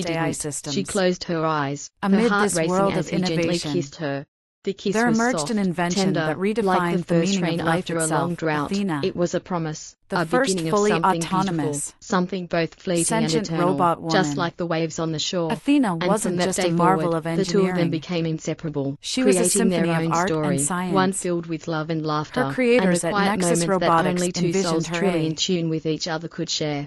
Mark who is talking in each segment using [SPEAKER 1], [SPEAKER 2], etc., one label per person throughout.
[SPEAKER 1] advanced AI
[SPEAKER 2] She
[SPEAKER 1] systems.
[SPEAKER 2] closed her eyes, her
[SPEAKER 1] Amid
[SPEAKER 2] heart
[SPEAKER 1] this
[SPEAKER 2] racing
[SPEAKER 1] world
[SPEAKER 2] as
[SPEAKER 1] of
[SPEAKER 2] he gently
[SPEAKER 1] innovation,
[SPEAKER 2] kissed her. The kiss
[SPEAKER 1] there
[SPEAKER 2] was
[SPEAKER 1] emerged
[SPEAKER 2] soft,
[SPEAKER 1] an invention
[SPEAKER 2] tender,
[SPEAKER 1] that
[SPEAKER 2] like the
[SPEAKER 1] redefined the
[SPEAKER 2] first
[SPEAKER 1] meaning
[SPEAKER 2] rain
[SPEAKER 1] of life
[SPEAKER 2] after a
[SPEAKER 1] itself,
[SPEAKER 2] long drought.
[SPEAKER 1] Athena.
[SPEAKER 2] It was a promise,
[SPEAKER 1] The
[SPEAKER 2] a
[SPEAKER 1] first
[SPEAKER 2] beginning of
[SPEAKER 1] fully
[SPEAKER 2] something
[SPEAKER 1] autonomous,
[SPEAKER 2] beautiful, something both fleeting and
[SPEAKER 1] sentient
[SPEAKER 2] eternal,
[SPEAKER 1] robot woman.
[SPEAKER 2] just like the waves on the shore.
[SPEAKER 1] Athena
[SPEAKER 2] And from
[SPEAKER 1] wasn't
[SPEAKER 2] that
[SPEAKER 1] just
[SPEAKER 2] day
[SPEAKER 1] a marvel
[SPEAKER 2] forward,
[SPEAKER 1] of
[SPEAKER 2] the two of them
[SPEAKER 1] engineering.
[SPEAKER 2] became inseparable,
[SPEAKER 1] She was a
[SPEAKER 2] creating their
[SPEAKER 1] symphony of
[SPEAKER 2] own
[SPEAKER 1] art
[SPEAKER 2] story,
[SPEAKER 1] and science.
[SPEAKER 2] one filled with love and laughter,
[SPEAKER 1] Her creators
[SPEAKER 2] and the
[SPEAKER 1] at
[SPEAKER 2] quiet
[SPEAKER 1] Nexus
[SPEAKER 2] moments that
[SPEAKER 1] Robotics
[SPEAKER 2] only two
[SPEAKER 1] envisioned
[SPEAKER 2] souls
[SPEAKER 1] her
[SPEAKER 2] truly
[SPEAKER 1] a
[SPEAKER 2] in tune with each other could share.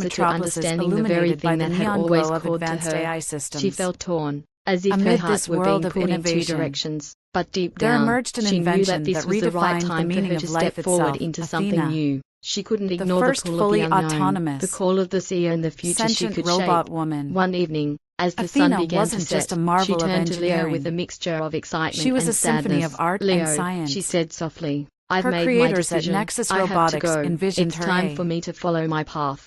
[SPEAKER 2] closer to
[SPEAKER 1] metropolises
[SPEAKER 2] understanding the very
[SPEAKER 1] illuminated by
[SPEAKER 2] thing
[SPEAKER 1] the
[SPEAKER 2] that had
[SPEAKER 1] neon
[SPEAKER 2] always
[SPEAKER 1] glow of
[SPEAKER 2] called to
[SPEAKER 1] advanced
[SPEAKER 2] her.
[SPEAKER 1] AI systems.
[SPEAKER 2] She felt torn, as if her
[SPEAKER 1] Amid
[SPEAKER 2] heart
[SPEAKER 1] this
[SPEAKER 2] were
[SPEAKER 1] world
[SPEAKER 2] being
[SPEAKER 1] of
[SPEAKER 2] pulled in two
[SPEAKER 1] innovation,
[SPEAKER 2] directions. But deep
[SPEAKER 1] there
[SPEAKER 2] down,
[SPEAKER 1] emerged an
[SPEAKER 2] she knew that
[SPEAKER 1] invention
[SPEAKER 2] this
[SPEAKER 1] that
[SPEAKER 2] was the right
[SPEAKER 1] redefined the
[SPEAKER 2] time for
[SPEAKER 1] meaning
[SPEAKER 2] her
[SPEAKER 1] of
[SPEAKER 2] to
[SPEAKER 1] life
[SPEAKER 2] step forward
[SPEAKER 1] itself,
[SPEAKER 2] into something
[SPEAKER 1] Athena.
[SPEAKER 2] new. She couldn't
[SPEAKER 1] The
[SPEAKER 2] ignore the
[SPEAKER 1] first
[SPEAKER 2] pull of the
[SPEAKER 1] fully
[SPEAKER 2] unknown,
[SPEAKER 1] autonomous,
[SPEAKER 2] the call of the seer and the future she
[SPEAKER 1] sentient
[SPEAKER 2] could
[SPEAKER 1] robot
[SPEAKER 2] shape.
[SPEAKER 1] woman.
[SPEAKER 2] One evening, as the sun
[SPEAKER 1] Athena
[SPEAKER 2] began to
[SPEAKER 1] wasn't just
[SPEAKER 2] set,
[SPEAKER 1] a marvel
[SPEAKER 2] she
[SPEAKER 1] of
[SPEAKER 2] turned to Leo
[SPEAKER 1] engineering.
[SPEAKER 2] with a mixture of excitement
[SPEAKER 1] She was
[SPEAKER 2] and
[SPEAKER 1] a symphony
[SPEAKER 2] sadness.
[SPEAKER 1] of art
[SPEAKER 2] Leo,
[SPEAKER 1] and science.
[SPEAKER 2] she said softly, I've
[SPEAKER 1] Her
[SPEAKER 2] made my
[SPEAKER 1] creators at
[SPEAKER 2] decision.
[SPEAKER 1] Nexus
[SPEAKER 2] I have to
[SPEAKER 1] Robotics
[SPEAKER 2] go.
[SPEAKER 1] envisioned
[SPEAKER 2] It's
[SPEAKER 1] her
[SPEAKER 2] time
[SPEAKER 1] a
[SPEAKER 2] for me to follow my path.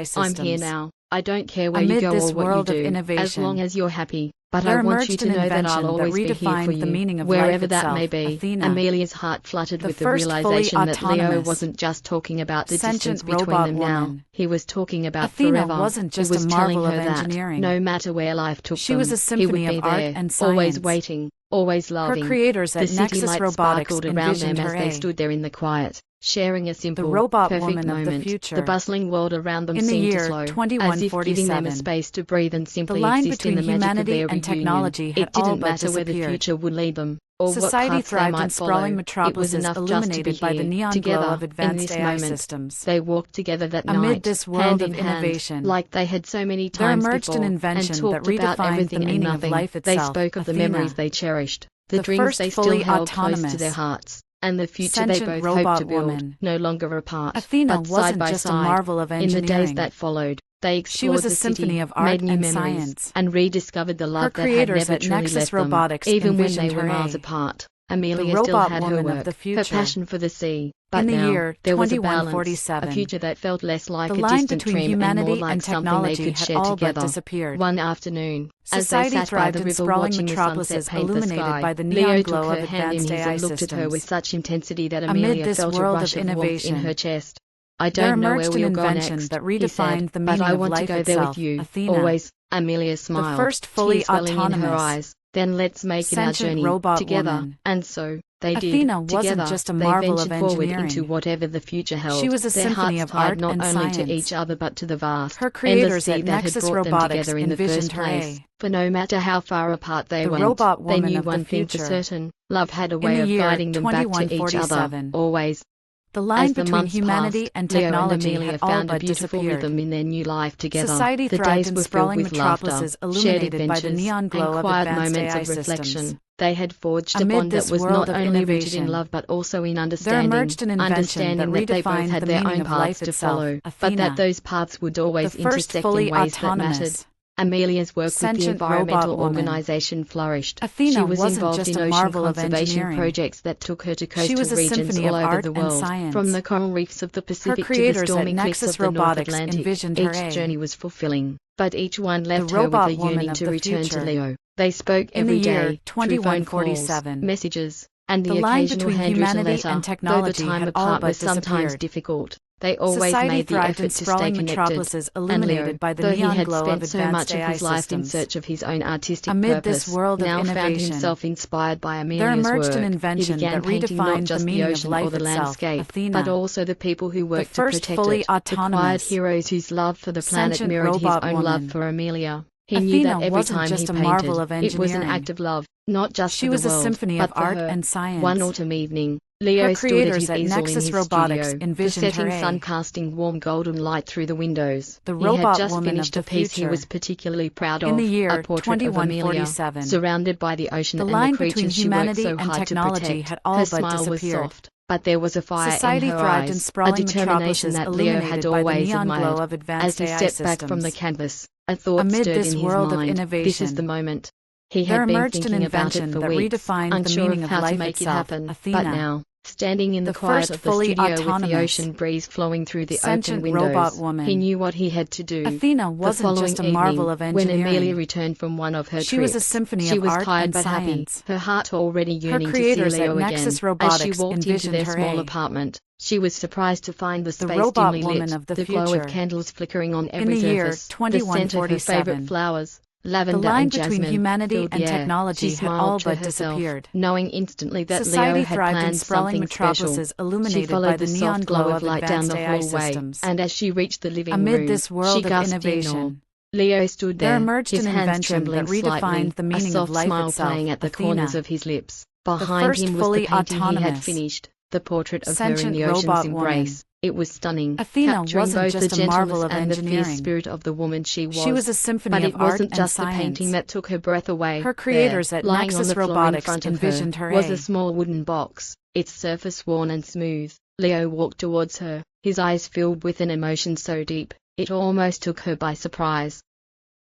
[SPEAKER 1] AI systems.
[SPEAKER 2] I'm here now. I don't care where you
[SPEAKER 1] Amid
[SPEAKER 2] go
[SPEAKER 1] this
[SPEAKER 2] or what you
[SPEAKER 1] world of
[SPEAKER 2] do, as
[SPEAKER 1] innovation,
[SPEAKER 2] long as you're happy. But
[SPEAKER 1] there
[SPEAKER 2] I want you
[SPEAKER 1] emerged
[SPEAKER 2] to
[SPEAKER 1] an
[SPEAKER 2] know that
[SPEAKER 1] invention
[SPEAKER 2] I'll
[SPEAKER 1] that
[SPEAKER 2] always be here for
[SPEAKER 1] redefined the
[SPEAKER 2] you,
[SPEAKER 1] meaning of life
[SPEAKER 2] wherever that
[SPEAKER 1] itself,
[SPEAKER 2] may be.
[SPEAKER 1] Athena.
[SPEAKER 2] Amelia's heart fluttered
[SPEAKER 1] The
[SPEAKER 2] with the
[SPEAKER 1] first fully
[SPEAKER 2] realization that Leo
[SPEAKER 1] autonomous,
[SPEAKER 2] wasn't just talking about the distance
[SPEAKER 1] sentient
[SPEAKER 2] between
[SPEAKER 1] robot
[SPEAKER 2] them now.
[SPEAKER 1] woman.
[SPEAKER 2] He was talking about
[SPEAKER 1] Athena
[SPEAKER 2] forever.
[SPEAKER 1] wasn't
[SPEAKER 2] He
[SPEAKER 1] just
[SPEAKER 2] was
[SPEAKER 1] a
[SPEAKER 2] telling
[SPEAKER 1] marvel
[SPEAKER 2] her
[SPEAKER 1] of
[SPEAKER 2] that,
[SPEAKER 1] engineering.
[SPEAKER 2] no matter where life took
[SPEAKER 1] She
[SPEAKER 2] them,
[SPEAKER 1] was a
[SPEAKER 2] he would
[SPEAKER 1] symphony
[SPEAKER 2] be
[SPEAKER 1] of art
[SPEAKER 2] there,
[SPEAKER 1] and
[SPEAKER 2] always
[SPEAKER 1] science.
[SPEAKER 2] waiting, always
[SPEAKER 1] Her
[SPEAKER 2] loving.
[SPEAKER 1] creators
[SPEAKER 2] The
[SPEAKER 1] at
[SPEAKER 2] city
[SPEAKER 1] Nexus
[SPEAKER 2] lights
[SPEAKER 1] Robotics
[SPEAKER 2] sparkled around them
[SPEAKER 1] envisioned
[SPEAKER 2] as
[SPEAKER 1] her
[SPEAKER 2] they
[SPEAKER 1] a
[SPEAKER 2] stood there in the quiet. sharing a simple,
[SPEAKER 1] robot
[SPEAKER 2] perfect
[SPEAKER 1] woman of the
[SPEAKER 2] moment.
[SPEAKER 1] future.
[SPEAKER 2] The bustling world around them
[SPEAKER 1] In the
[SPEAKER 2] seemed
[SPEAKER 1] year
[SPEAKER 2] to slow, as if
[SPEAKER 1] 2147,
[SPEAKER 2] giving them a space to breathe and simply
[SPEAKER 1] the line
[SPEAKER 2] exist in
[SPEAKER 1] between
[SPEAKER 2] the magic of
[SPEAKER 1] humanity
[SPEAKER 2] their
[SPEAKER 1] and
[SPEAKER 2] reunion.
[SPEAKER 1] technology had
[SPEAKER 2] It didn't
[SPEAKER 1] all but
[SPEAKER 2] matter where the
[SPEAKER 1] disappeared.
[SPEAKER 2] future would lead them, or what
[SPEAKER 1] Society
[SPEAKER 2] paths they
[SPEAKER 1] thrived in
[SPEAKER 2] might
[SPEAKER 1] sprawling
[SPEAKER 2] follow. It was
[SPEAKER 1] metropolises
[SPEAKER 2] enough just to be
[SPEAKER 1] illuminated by the
[SPEAKER 2] here,
[SPEAKER 1] neon
[SPEAKER 2] together,
[SPEAKER 1] glow of
[SPEAKER 2] in
[SPEAKER 1] advanced
[SPEAKER 2] this
[SPEAKER 1] AI
[SPEAKER 2] moment.
[SPEAKER 1] systems.
[SPEAKER 2] They walked together that
[SPEAKER 1] Amid
[SPEAKER 2] night,
[SPEAKER 1] this world
[SPEAKER 2] hand
[SPEAKER 1] of
[SPEAKER 2] in hand,
[SPEAKER 1] innovation,
[SPEAKER 2] like they had so many
[SPEAKER 1] there
[SPEAKER 2] times
[SPEAKER 1] emerged
[SPEAKER 2] before,
[SPEAKER 1] an invention
[SPEAKER 2] and talked
[SPEAKER 1] that
[SPEAKER 2] about
[SPEAKER 1] redefined
[SPEAKER 2] everything
[SPEAKER 1] the
[SPEAKER 2] and
[SPEAKER 1] meaning of
[SPEAKER 2] nothing.
[SPEAKER 1] life
[SPEAKER 2] They
[SPEAKER 1] itself.
[SPEAKER 2] spoke of the
[SPEAKER 1] Athena,
[SPEAKER 2] memories they cherished, the
[SPEAKER 1] the
[SPEAKER 2] dreams
[SPEAKER 1] first
[SPEAKER 2] they still
[SPEAKER 1] fully
[SPEAKER 2] held close to their
[SPEAKER 1] autonomous,
[SPEAKER 2] hearts, and the future they
[SPEAKER 1] sentient
[SPEAKER 2] both
[SPEAKER 1] robot
[SPEAKER 2] hoped to build,
[SPEAKER 1] woman.
[SPEAKER 2] no longer apart,
[SPEAKER 1] Athena
[SPEAKER 2] but side
[SPEAKER 1] wasn't
[SPEAKER 2] by
[SPEAKER 1] just a
[SPEAKER 2] side.
[SPEAKER 1] marvel of
[SPEAKER 2] In the days
[SPEAKER 1] engineering.
[SPEAKER 2] that followed, they
[SPEAKER 1] She was
[SPEAKER 2] explored
[SPEAKER 1] a
[SPEAKER 2] the
[SPEAKER 1] symphony
[SPEAKER 2] city,
[SPEAKER 1] of art
[SPEAKER 2] made new
[SPEAKER 1] and
[SPEAKER 2] memories,
[SPEAKER 1] science.
[SPEAKER 2] and rediscovered the
[SPEAKER 1] Her
[SPEAKER 2] love that had
[SPEAKER 1] creators
[SPEAKER 2] never
[SPEAKER 1] at
[SPEAKER 2] truly
[SPEAKER 1] Nexus
[SPEAKER 2] left them,
[SPEAKER 1] Robotics
[SPEAKER 2] even when
[SPEAKER 1] envisioned
[SPEAKER 2] they were
[SPEAKER 1] her
[SPEAKER 2] miles
[SPEAKER 1] a
[SPEAKER 2] apart. Amelia
[SPEAKER 1] the
[SPEAKER 2] still
[SPEAKER 1] robot
[SPEAKER 2] had her
[SPEAKER 1] woman of
[SPEAKER 2] work,
[SPEAKER 1] the
[SPEAKER 2] her
[SPEAKER 1] future.
[SPEAKER 2] passion for the sea, but
[SPEAKER 1] In the
[SPEAKER 2] now,
[SPEAKER 1] year
[SPEAKER 2] there was a balance,
[SPEAKER 1] 2147,
[SPEAKER 2] a future that felt less like
[SPEAKER 1] the
[SPEAKER 2] a
[SPEAKER 1] line
[SPEAKER 2] distant
[SPEAKER 1] between
[SPEAKER 2] dream and more
[SPEAKER 1] humanity
[SPEAKER 2] like
[SPEAKER 1] and
[SPEAKER 2] something they
[SPEAKER 1] technology
[SPEAKER 2] could
[SPEAKER 1] had
[SPEAKER 2] share
[SPEAKER 1] all but
[SPEAKER 2] together.
[SPEAKER 1] disappeared.
[SPEAKER 2] One afternoon, as they
[SPEAKER 1] Society
[SPEAKER 2] sat by
[SPEAKER 1] thrived
[SPEAKER 2] the
[SPEAKER 1] in
[SPEAKER 2] river
[SPEAKER 1] sprawling
[SPEAKER 2] watching the sunset
[SPEAKER 1] metropolises
[SPEAKER 2] paint the
[SPEAKER 1] illuminated
[SPEAKER 2] sky,
[SPEAKER 1] by the
[SPEAKER 2] Leo
[SPEAKER 1] neon
[SPEAKER 2] took
[SPEAKER 1] glow
[SPEAKER 2] her
[SPEAKER 1] of
[SPEAKER 2] hand in
[SPEAKER 1] advanced
[SPEAKER 2] his
[SPEAKER 1] AI
[SPEAKER 2] and looked at her with
[SPEAKER 1] systems.
[SPEAKER 2] such intensity that
[SPEAKER 1] Amid
[SPEAKER 2] Amelia
[SPEAKER 1] this
[SPEAKER 2] felt a
[SPEAKER 1] world
[SPEAKER 2] rush
[SPEAKER 1] of
[SPEAKER 2] of warmth in
[SPEAKER 1] innovation,
[SPEAKER 2] her chest. I
[SPEAKER 1] there
[SPEAKER 2] don't know where
[SPEAKER 1] emerged
[SPEAKER 2] we'll
[SPEAKER 1] an
[SPEAKER 2] go
[SPEAKER 1] invention
[SPEAKER 2] next,
[SPEAKER 1] that
[SPEAKER 2] he said,
[SPEAKER 1] redefined the
[SPEAKER 2] but
[SPEAKER 1] meaning
[SPEAKER 2] I
[SPEAKER 1] of
[SPEAKER 2] want to
[SPEAKER 1] life
[SPEAKER 2] go there
[SPEAKER 1] itself.
[SPEAKER 2] with you,
[SPEAKER 1] Athena,
[SPEAKER 2] always. Amelia
[SPEAKER 1] the
[SPEAKER 2] smiled,
[SPEAKER 1] first fully
[SPEAKER 2] tears welling in her
[SPEAKER 1] autonomous,
[SPEAKER 2] eyes. Then let's make it our
[SPEAKER 1] sentient
[SPEAKER 2] journey,
[SPEAKER 1] robot
[SPEAKER 2] together.
[SPEAKER 1] woman.
[SPEAKER 2] And so, they did.
[SPEAKER 1] Athena wasn't
[SPEAKER 2] Together,
[SPEAKER 1] just a
[SPEAKER 2] they
[SPEAKER 1] marvel of
[SPEAKER 2] ventured forward into
[SPEAKER 1] engineering.
[SPEAKER 2] whatever the future held.
[SPEAKER 1] She was a
[SPEAKER 2] Their
[SPEAKER 1] symphony
[SPEAKER 2] hearts
[SPEAKER 1] of
[SPEAKER 2] tied
[SPEAKER 1] art
[SPEAKER 2] not
[SPEAKER 1] and
[SPEAKER 2] only to
[SPEAKER 1] science.
[SPEAKER 2] each other but to the vast,
[SPEAKER 1] Her
[SPEAKER 2] endless
[SPEAKER 1] creators
[SPEAKER 2] sea
[SPEAKER 1] at
[SPEAKER 2] that had
[SPEAKER 1] Nexus
[SPEAKER 2] brought them
[SPEAKER 1] Robotics
[SPEAKER 2] together in the first
[SPEAKER 1] envisioned her
[SPEAKER 2] place.
[SPEAKER 1] a
[SPEAKER 2] For no matter how far apart they
[SPEAKER 1] the
[SPEAKER 2] went,
[SPEAKER 1] robot
[SPEAKER 2] they
[SPEAKER 1] woman
[SPEAKER 2] knew
[SPEAKER 1] of the
[SPEAKER 2] one thing for
[SPEAKER 1] future.
[SPEAKER 2] certain: love had a
[SPEAKER 1] In
[SPEAKER 2] way
[SPEAKER 1] the
[SPEAKER 2] of
[SPEAKER 1] year
[SPEAKER 2] guiding them back to each other,
[SPEAKER 1] 2147,
[SPEAKER 2] always.
[SPEAKER 1] the line
[SPEAKER 2] As the
[SPEAKER 1] between
[SPEAKER 2] months
[SPEAKER 1] humanity
[SPEAKER 2] passed,
[SPEAKER 1] and
[SPEAKER 2] Leo and
[SPEAKER 1] technology
[SPEAKER 2] Amelia
[SPEAKER 1] had all
[SPEAKER 2] found a
[SPEAKER 1] but
[SPEAKER 2] beautiful
[SPEAKER 1] disappeared.
[SPEAKER 2] rhythm in their new life together.
[SPEAKER 1] Society
[SPEAKER 2] The
[SPEAKER 1] thrived
[SPEAKER 2] days
[SPEAKER 1] in
[SPEAKER 2] were filled
[SPEAKER 1] sprawling
[SPEAKER 2] with laughter,
[SPEAKER 1] metropolises
[SPEAKER 2] shared
[SPEAKER 1] illuminated by the
[SPEAKER 2] adventures,
[SPEAKER 1] neon glow
[SPEAKER 2] and
[SPEAKER 1] of
[SPEAKER 2] quiet
[SPEAKER 1] advanced
[SPEAKER 2] moments
[SPEAKER 1] AI
[SPEAKER 2] of reflection.
[SPEAKER 1] systems.
[SPEAKER 2] They had forged a
[SPEAKER 1] Amid
[SPEAKER 2] bond that
[SPEAKER 1] this
[SPEAKER 2] was
[SPEAKER 1] world
[SPEAKER 2] not
[SPEAKER 1] of
[SPEAKER 2] only rooted in
[SPEAKER 1] innovation,
[SPEAKER 2] love but also in
[SPEAKER 1] there
[SPEAKER 2] understanding.
[SPEAKER 1] emerged an invention that
[SPEAKER 2] Understanding that they both
[SPEAKER 1] redefined
[SPEAKER 2] had
[SPEAKER 1] the
[SPEAKER 2] their
[SPEAKER 1] meaning
[SPEAKER 2] own
[SPEAKER 1] of
[SPEAKER 2] paths
[SPEAKER 1] life
[SPEAKER 2] to
[SPEAKER 1] itself.
[SPEAKER 2] follow, but
[SPEAKER 1] Athena,
[SPEAKER 2] that those paths would
[SPEAKER 1] the
[SPEAKER 2] always
[SPEAKER 1] first
[SPEAKER 2] intersect
[SPEAKER 1] fully
[SPEAKER 2] in ways that mattered.
[SPEAKER 1] autonomous,
[SPEAKER 2] Amelia's work with the
[SPEAKER 1] sentient
[SPEAKER 2] environmental
[SPEAKER 1] robot woman.
[SPEAKER 2] organization flourished.
[SPEAKER 1] Athena
[SPEAKER 2] She was
[SPEAKER 1] wasn't
[SPEAKER 2] involved
[SPEAKER 1] just
[SPEAKER 2] in
[SPEAKER 1] a
[SPEAKER 2] ocean
[SPEAKER 1] marvel of
[SPEAKER 2] conservation
[SPEAKER 1] engineering.
[SPEAKER 2] projects that took her to
[SPEAKER 1] She
[SPEAKER 2] coastal
[SPEAKER 1] was a
[SPEAKER 2] regions
[SPEAKER 1] symphony
[SPEAKER 2] all
[SPEAKER 1] of
[SPEAKER 2] over
[SPEAKER 1] art
[SPEAKER 2] the
[SPEAKER 1] and
[SPEAKER 2] world,
[SPEAKER 1] science.
[SPEAKER 2] from the coral reefs of the
[SPEAKER 1] Her
[SPEAKER 2] Pacific to the
[SPEAKER 1] creators at
[SPEAKER 2] stormy cliffs
[SPEAKER 1] Nexus
[SPEAKER 2] of the North
[SPEAKER 1] Robotics
[SPEAKER 2] Atlantic.
[SPEAKER 1] envisioned her
[SPEAKER 2] Each
[SPEAKER 1] a
[SPEAKER 2] journey was fulfilling, but each one left her with
[SPEAKER 1] robot
[SPEAKER 2] a
[SPEAKER 1] woman
[SPEAKER 2] yearning
[SPEAKER 1] of
[SPEAKER 2] to
[SPEAKER 1] the
[SPEAKER 2] return to
[SPEAKER 1] future.
[SPEAKER 2] Leo. They spoke
[SPEAKER 1] In the
[SPEAKER 2] every
[SPEAKER 1] year
[SPEAKER 2] day, through phone calls,
[SPEAKER 1] 2147,
[SPEAKER 2] messages, and
[SPEAKER 1] the
[SPEAKER 2] the
[SPEAKER 1] line
[SPEAKER 2] occasional
[SPEAKER 1] between
[SPEAKER 2] handwritten
[SPEAKER 1] humanity
[SPEAKER 2] letter.
[SPEAKER 1] and
[SPEAKER 2] Though the
[SPEAKER 1] technology
[SPEAKER 2] time
[SPEAKER 1] had all
[SPEAKER 2] apart
[SPEAKER 1] but
[SPEAKER 2] was sometimes
[SPEAKER 1] disappeared.
[SPEAKER 2] difficult, they always
[SPEAKER 1] Society
[SPEAKER 2] made the
[SPEAKER 1] thrived in
[SPEAKER 2] effort to stay
[SPEAKER 1] sprawling
[SPEAKER 2] connected.
[SPEAKER 1] metropolises
[SPEAKER 2] And Leo,
[SPEAKER 1] illuminated by the
[SPEAKER 2] though he
[SPEAKER 1] neon
[SPEAKER 2] had
[SPEAKER 1] glow of
[SPEAKER 2] spent so
[SPEAKER 1] advanced
[SPEAKER 2] much of
[SPEAKER 1] AI
[SPEAKER 2] his life in
[SPEAKER 1] systems,
[SPEAKER 2] search of his own artistic
[SPEAKER 1] amid this
[SPEAKER 2] purpose,
[SPEAKER 1] world of
[SPEAKER 2] now found
[SPEAKER 1] innovation,
[SPEAKER 2] himself inspired by
[SPEAKER 1] there
[SPEAKER 2] Amelia's
[SPEAKER 1] emerged an
[SPEAKER 2] work. He
[SPEAKER 1] invention
[SPEAKER 2] began
[SPEAKER 1] that
[SPEAKER 2] painting not
[SPEAKER 1] redefined the
[SPEAKER 2] just the
[SPEAKER 1] meaning of
[SPEAKER 2] ocean or
[SPEAKER 1] life
[SPEAKER 2] the
[SPEAKER 1] itself.
[SPEAKER 2] landscape,
[SPEAKER 1] Athena,
[SPEAKER 2] but also the people who
[SPEAKER 1] the
[SPEAKER 2] worked to
[SPEAKER 1] first
[SPEAKER 2] protect
[SPEAKER 1] fully
[SPEAKER 2] it, the quiet
[SPEAKER 1] autonomous,
[SPEAKER 2] heroes whose love for the planet
[SPEAKER 1] sentient
[SPEAKER 2] mirrored his
[SPEAKER 1] robot
[SPEAKER 2] own
[SPEAKER 1] woman.
[SPEAKER 2] love for Amelia. He knew
[SPEAKER 1] Athena
[SPEAKER 2] that every
[SPEAKER 1] wasn't
[SPEAKER 2] time
[SPEAKER 1] just
[SPEAKER 2] he
[SPEAKER 1] a marvel
[SPEAKER 2] painted,
[SPEAKER 1] of
[SPEAKER 2] it was an
[SPEAKER 1] engineering.
[SPEAKER 2] act of love, not just
[SPEAKER 1] She
[SPEAKER 2] for
[SPEAKER 1] was
[SPEAKER 2] the
[SPEAKER 1] a
[SPEAKER 2] world,
[SPEAKER 1] symphony
[SPEAKER 2] but
[SPEAKER 1] of
[SPEAKER 2] for
[SPEAKER 1] art
[SPEAKER 2] her.
[SPEAKER 1] and science.
[SPEAKER 2] One autumn evening, Leo
[SPEAKER 1] Her
[SPEAKER 2] stood at
[SPEAKER 1] creators
[SPEAKER 2] his
[SPEAKER 1] at
[SPEAKER 2] easel in
[SPEAKER 1] Nexus
[SPEAKER 2] his
[SPEAKER 1] Robotics
[SPEAKER 2] studio, the
[SPEAKER 1] envisioned
[SPEAKER 2] setting
[SPEAKER 1] her
[SPEAKER 2] sun
[SPEAKER 1] a
[SPEAKER 2] casting warm golden light through the windows.
[SPEAKER 1] the
[SPEAKER 2] He had
[SPEAKER 1] robot
[SPEAKER 2] just
[SPEAKER 1] woman of
[SPEAKER 2] finished
[SPEAKER 1] the
[SPEAKER 2] a piece he
[SPEAKER 1] future.
[SPEAKER 2] was particularly proud
[SPEAKER 1] In the
[SPEAKER 2] of,
[SPEAKER 1] year
[SPEAKER 2] a portrait of Amelia,
[SPEAKER 1] 2147,
[SPEAKER 2] surrounded by the ocean
[SPEAKER 1] the
[SPEAKER 2] and
[SPEAKER 1] line
[SPEAKER 2] the
[SPEAKER 1] between
[SPEAKER 2] creatures she worked
[SPEAKER 1] humanity
[SPEAKER 2] so
[SPEAKER 1] and
[SPEAKER 2] hard to
[SPEAKER 1] technology
[SPEAKER 2] protect.
[SPEAKER 1] had all
[SPEAKER 2] Her
[SPEAKER 1] but
[SPEAKER 2] smile was
[SPEAKER 1] disappeared.
[SPEAKER 2] soft, but there was a fire
[SPEAKER 1] Society
[SPEAKER 2] in her
[SPEAKER 1] thrived in
[SPEAKER 2] eyes, a
[SPEAKER 1] sprawling
[SPEAKER 2] determination
[SPEAKER 1] metropolises
[SPEAKER 2] that Leo had
[SPEAKER 1] illuminated by the
[SPEAKER 2] always
[SPEAKER 1] neon glow
[SPEAKER 2] admired.
[SPEAKER 1] of
[SPEAKER 2] As
[SPEAKER 1] advanced
[SPEAKER 2] he
[SPEAKER 1] AI
[SPEAKER 2] stepped back from the
[SPEAKER 1] systems.
[SPEAKER 2] canvas, a thought
[SPEAKER 1] Amid
[SPEAKER 2] stirred
[SPEAKER 1] this
[SPEAKER 2] in his
[SPEAKER 1] world of
[SPEAKER 2] mind. This is the
[SPEAKER 1] innovation,
[SPEAKER 2] moment. He
[SPEAKER 1] there
[SPEAKER 2] had been
[SPEAKER 1] emerged an
[SPEAKER 2] thinking about it
[SPEAKER 1] invention
[SPEAKER 2] for
[SPEAKER 1] that
[SPEAKER 2] weeks,
[SPEAKER 1] redefined the
[SPEAKER 2] unsure
[SPEAKER 1] meaning
[SPEAKER 2] of
[SPEAKER 1] of
[SPEAKER 2] how to
[SPEAKER 1] life
[SPEAKER 2] make it
[SPEAKER 1] itself.
[SPEAKER 2] happen. But
[SPEAKER 1] Athena,
[SPEAKER 2] now, standing in the
[SPEAKER 1] the
[SPEAKER 2] quiet
[SPEAKER 1] first
[SPEAKER 2] of the
[SPEAKER 1] fully
[SPEAKER 2] studio with the
[SPEAKER 1] autonomous,
[SPEAKER 2] ocean breeze flowing through the open
[SPEAKER 1] sentient robot
[SPEAKER 2] windows,
[SPEAKER 1] woman.
[SPEAKER 2] he knew what he had to do.
[SPEAKER 1] Athena
[SPEAKER 2] The
[SPEAKER 1] wasn't
[SPEAKER 2] following
[SPEAKER 1] just a marvel
[SPEAKER 2] evening,
[SPEAKER 1] of
[SPEAKER 2] when Amelia
[SPEAKER 1] engineering.
[SPEAKER 2] returned from one of her
[SPEAKER 1] She
[SPEAKER 2] trips,
[SPEAKER 1] was a symphony
[SPEAKER 2] she
[SPEAKER 1] of
[SPEAKER 2] was
[SPEAKER 1] art
[SPEAKER 2] tired
[SPEAKER 1] and
[SPEAKER 2] but happy,
[SPEAKER 1] science.
[SPEAKER 2] her heart already
[SPEAKER 1] Her
[SPEAKER 2] yearning to see
[SPEAKER 1] creators at
[SPEAKER 2] Leo
[SPEAKER 1] Nexus
[SPEAKER 2] again. As she
[SPEAKER 1] Robotics
[SPEAKER 2] walked into
[SPEAKER 1] envisioned
[SPEAKER 2] their
[SPEAKER 1] her
[SPEAKER 2] small
[SPEAKER 1] a
[SPEAKER 2] apartment, she was surprised to find the space
[SPEAKER 1] robot
[SPEAKER 2] dimly
[SPEAKER 1] woman
[SPEAKER 2] lit,
[SPEAKER 1] of the
[SPEAKER 2] the glow
[SPEAKER 1] future.
[SPEAKER 2] of candles flickering on
[SPEAKER 1] In
[SPEAKER 2] every
[SPEAKER 1] the year
[SPEAKER 2] surface, the scent of her
[SPEAKER 1] 2147,
[SPEAKER 2] favorite flowers,
[SPEAKER 1] the
[SPEAKER 2] lavender
[SPEAKER 1] line
[SPEAKER 2] and
[SPEAKER 1] between
[SPEAKER 2] jasmine,
[SPEAKER 1] humanity
[SPEAKER 2] filled
[SPEAKER 1] and
[SPEAKER 2] the air.
[SPEAKER 1] technology
[SPEAKER 2] She
[SPEAKER 1] had all
[SPEAKER 2] smiled to
[SPEAKER 1] but
[SPEAKER 2] herself,
[SPEAKER 1] disappeared.
[SPEAKER 2] knowing instantly that
[SPEAKER 1] Society
[SPEAKER 2] Leo had
[SPEAKER 1] thrived in
[SPEAKER 2] planned
[SPEAKER 1] sprawling
[SPEAKER 2] something special.
[SPEAKER 1] metropolises
[SPEAKER 2] She
[SPEAKER 1] illuminated by
[SPEAKER 2] followed
[SPEAKER 1] the
[SPEAKER 2] the
[SPEAKER 1] neon
[SPEAKER 2] soft
[SPEAKER 1] glow
[SPEAKER 2] glow
[SPEAKER 1] of
[SPEAKER 2] of light down
[SPEAKER 1] advanced
[SPEAKER 2] the
[SPEAKER 1] AI
[SPEAKER 2] hallway,
[SPEAKER 1] systems.
[SPEAKER 2] and as she reached the living
[SPEAKER 1] Amid
[SPEAKER 2] room,
[SPEAKER 1] this
[SPEAKER 2] she
[SPEAKER 1] world of
[SPEAKER 2] gasped in awe.
[SPEAKER 1] innovation,
[SPEAKER 2] Leo stood
[SPEAKER 1] there
[SPEAKER 2] there,
[SPEAKER 1] emerged
[SPEAKER 2] his
[SPEAKER 1] an
[SPEAKER 2] hands
[SPEAKER 1] invention
[SPEAKER 2] trembling
[SPEAKER 1] that
[SPEAKER 2] slightly,
[SPEAKER 1] redefined the
[SPEAKER 2] a
[SPEAKER 1] meaning of
[SPEAKER 2] soft
[SPEAKER 1] life
[SPEAKER 2] smile
[SPEAKER 1] itself.
[SPEAKER 2] playing at the
[SPEAKER 1] Athena,
[SPEAKER 2] corners of his lips.
[SPEAKER 1] the
[SPEAKER 2] Behind
[SPEAKER 1] first
[SPEAKER 2] him was the
[SPEAKER 1] fully
[SPEAKER 2] painting he had
[SPEAKER 1] autonomous,
[SPEAKER 2] finished, the portrait of her in
[SPEAKER 1] sentient
[SPEAKER 2] the ocean's
[SPEAKER 1] robot
[SPEAKER 2] embrace. It was stunning,
[SPEAKER 1] Athena
[SPEAKER 2] capturing
[SPEAKER 1] wasn't
[SPEAKER 2] both the
[SPEAKER 1] just a marvel
[SPEAKER 2] gentleness
[SPEAKER 1] of
[SPEAKER 2] and the fierce
[SPEAKER 1] engineering.
[SPEAKER 2] spirit of the woman she was.
[SPEAKER 1] She was a symphony
[SPEAKER 2] But
[SPEAKER 1] of
[SPEAKER 2] it
[SPEAKER 1] art
[SPEAKER 2] wasn't
[SPEAKER 1] and
[SPEAKER 2] just the
[SPEAKER 1] science.
[SPEAKER 2] painting that took her breath away.
[SPEAKER 1] Her creators
[SPEAKER 2] There,
[SPEAKER 1] at
[SPEAKER 2] lying on
[SPEAKER 1] Nexus
[SPEAKER 2] the floor in
[SPEAKER 1] Robotics
[SPEAKER 2] front of
[SPEAKER 1] envisioned her
[SPEAKER 2] was
[SPEAKER 1] a
[SPEAKER 2] a small wooden box, its surface worn and smooth. Leo walked towards her, his eyes filled with an emotion so deep, it almost took her by surprise.